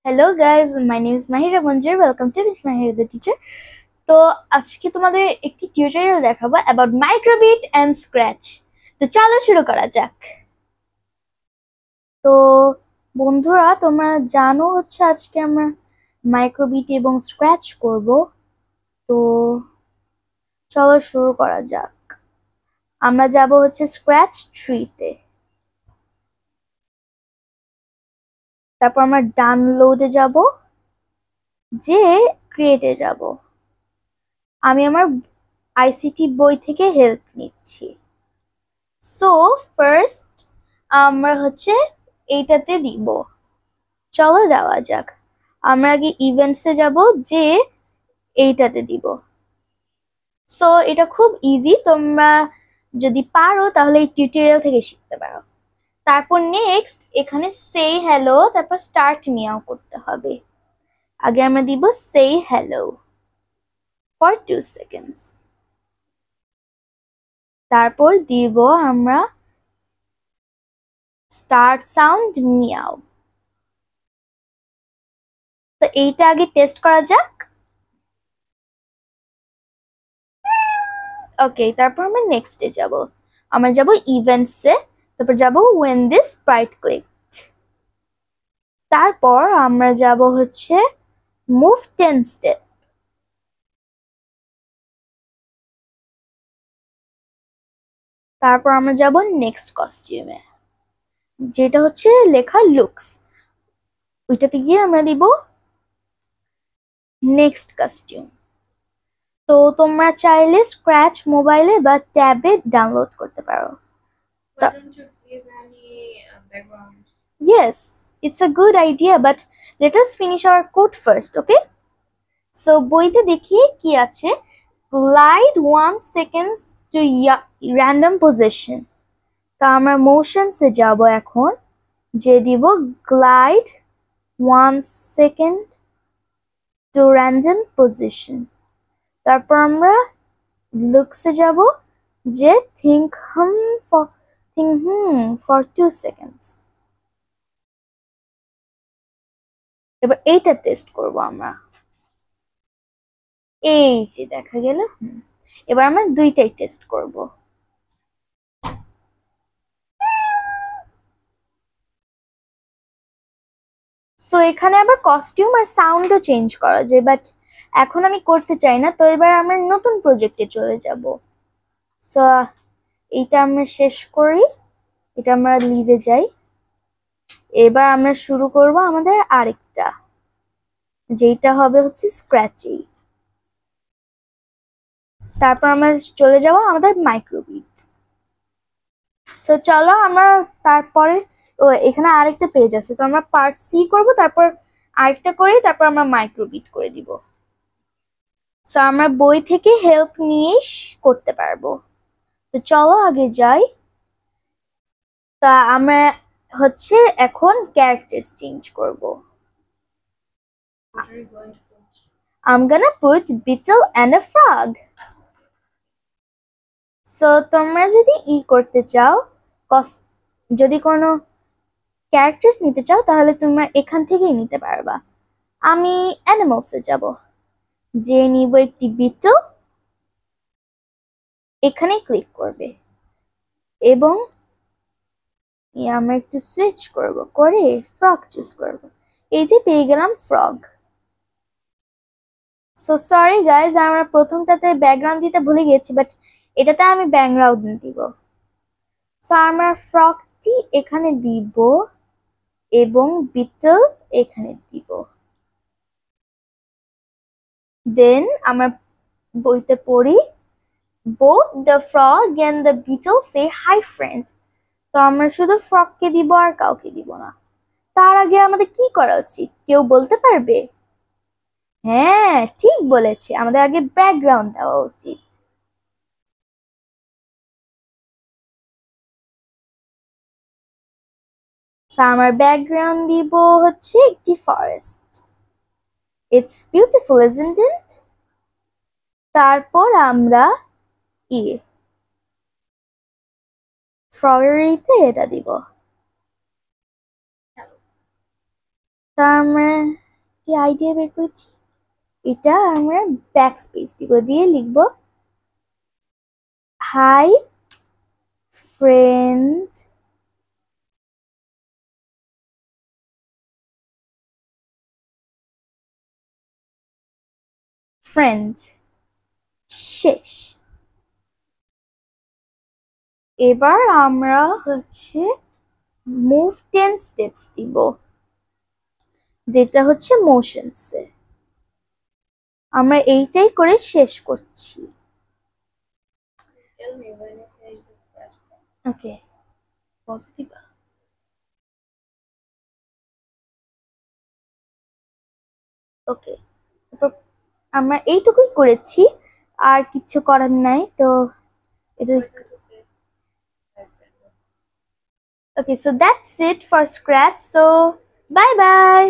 Hello guys, my name is Mahira Manjur. Welcome to Miss Mahira the Teacher. তো আজকে তোমাদের একটি tutorial দেখাবো about micro:bit and scratch. তো চলো শুরু করা যাক। তো বন্ধুরা তোমরা জানো আজকে আমরা micro:bit এবং scratch করব। তো চলো শুরু করা যাক। আমরা যাব scratch 3 তে। তারপর আমরা ডাউনলোডে যাব, যে ক্রিয়েটে যাব। আমি আমার আইসিটি বই থেকে হেল্প নিচ্ছি। সো ফার্স্ট আমরা এইটাতে দিব। চলো যাওয়া যাক। আমরা আগে ইভেন্টসে যাব, যে এইটাতে দিব। সো এটা খুব ইজি, তোমরা যদি পারো তাহলে এই টিউটোরিয়াল থেকে শিখতে পারো। তারপর নেক্সট এখানে সে হ্যালো, তারপর স্টার্ট মিয়াও করতে হবে। আগে আমরা দিব সে হ্যালো ফর 2 সেকেন্ডস। তারপর দিব আমরা স্টার্ট সাউন্ড মিয়াও। তো এইটা আগে টেস্ট করা যাক। ওকে, তারপর আমরা নেক্সটে যাব। আমরা যাব ইভেন্টসে, তারপর যাব when this sprite clicked। তারপর আমরা যাব move 10 step। তারপর আমরা যাব নেক্সট কস্টিউমে, যেটা লেখা লুকস। ওইটাতে গিয়ে আমরা দিব নেক্সট কস্টিউম। তো তোমরা চাইলে স্ক্র্যাচ মোবাইলে বা ট্যাবে ডাউনলোড করতে পারো। Why don't you give any background? Yes, it's a good idea, but let us finish our code first, okay? So বইতে দেখি কি আছে, glide 1 seconds to random position। তো আমরা মোশনসে যাব এখন, যে দিব glide 1 second to random position। তারপর আমরা লুকসে যাব, যে think for 2 seconds। এবার এইটা টেস্ট করব আমরা। এই যে দেখা গেল। এবার আমরা দুইটাই টেস্ট করব। সো এখানে আবার কস্টিউম আর সাউন্ডও চেঞ্জ করা যায়, বাট এখন আমি করতে চাই না। তো এবার আমরা নতুন প্রজেক্টে চলে যাব। সো এইটা আমরা শেষ করি, এটা আমরা লিভে যাই। এবার আমরা শুরু করব আমাদের আরেকটা, যেটা হবে স্ক্র্যাচি। তারপর আমরা চলে যাব আমাদের মাইক্রোবিট। সো চলো আমরা তারপরে এখানে আরেকটা পেজ আছে, তো আমরা পার্ট সি করব, তারপর আরেকটা করি, তারপর আমরা মাইক্রোবিট করে দিব। সো আমরা বই থেকে হেল্প নিয়ে করতে পারবো। তো চলো আগে যাই। তা আমরা এখন ক্যারেক্টারস চেঞ্জ করব। What are you going to put? I'm gonna put beetle and a frog. So তোমরা যদি করতে চাও, যদি কোনো ক্যারেক্টারস নিতে চাও, তাহলে তোমরা এখান থেকেই নিতে পারবা। আমি অ্যানিমালসে যাব, যে নিব একটি বিটল। এখানে ক্লিক করবে এবং আমরা একটু সুইচ করব, করে ফ্রগ চুজ করব। এই যে পেয়ে গেলাম ফ্রগ। সো সরি গাইজ, আমরা প্রথমটাতে ব্যাকগ্রাউন্ড দিতে ভুলে গেছি, বাট এটাতে আমি ব্যাকগ্রাউন্ড দিব। সো আমরা ফ্রগটি এখানে দিব এবং বিটল এখানে দিব। দেন আমরা বইতে পড়ি, both the frog and the beetle say hi friend। তো আমরা শুধু ফ্রগকে দিব আর কাউকে দিব না। তার আগে আমাদের কি করা উচিত, কেউ বলতে পারবে? হ্যাঁ ঠিক বলেছে, আমাদের আগে ব্যাকগ্রাউন্ড দেওয়া উচিত। আমার ব্যাকগ্রাউন্ড দিব একটি forest. It's beautiful isn't it? তারপর আমরা ফ্রগেরিতে এটা দিব। তা আমরা কি আইডিয়া বের করেছি, এটা আমরা ব্যাক স্পেস দিব, দিয়ে লিখব হাই ফ্রেন্ড ফ্রেন্ড শেষ। এবার আমরা হচ্ছে মুভ 10 স্টেপস দিব, যেটা হচ্ছে মোশনসে। আমরা এইটাই করে শেষ করছি। Tell me when you finish this flashback. Okay, positive. Okay, আমরা এইটুকুই করেছি, আর কিছু করার নাই। তো এটা okay, so that's it for Scratch. So bye bye.